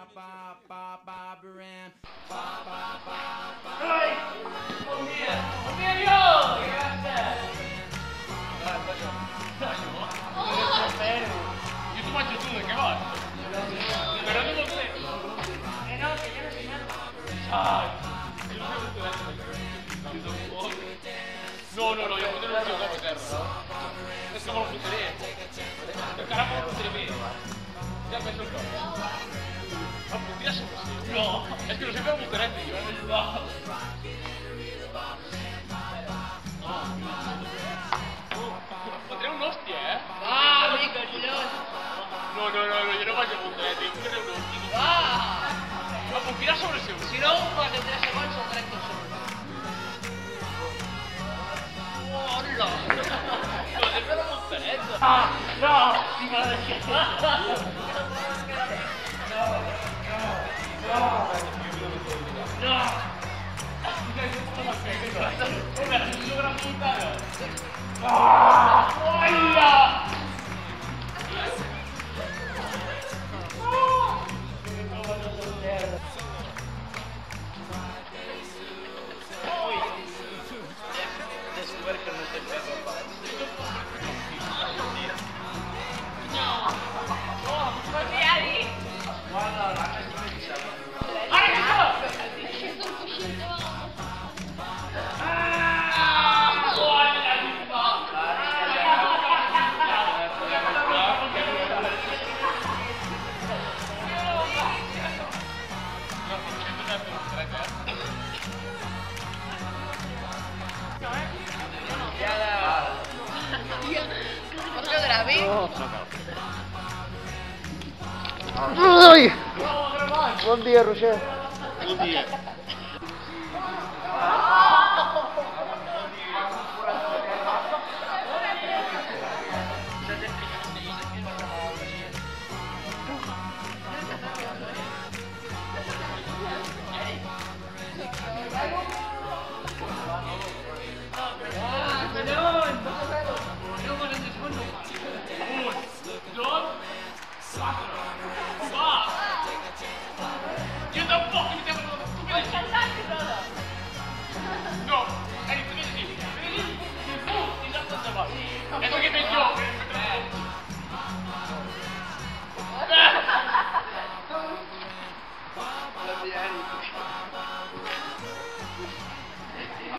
Io ti mangio tu, che va? Però non lo sei. No, che io non si no, io potevo non giocare come terra. Adesso non lo butterei. Il carambolo lo butterei bene. Già messo il corpo. Ma butti adesso così. No, è che lo sapevo butterei io. No. Potrei un osti, Ah, mica, no, io non voglio butterei, io potrei un osti. Ma butti solo se si no, guarda, 3 secondi sono 30 solo. No, sembra una montanetta. No, si va da che. No. Come si sovramontare? Buon dia, Roger. Buon dia.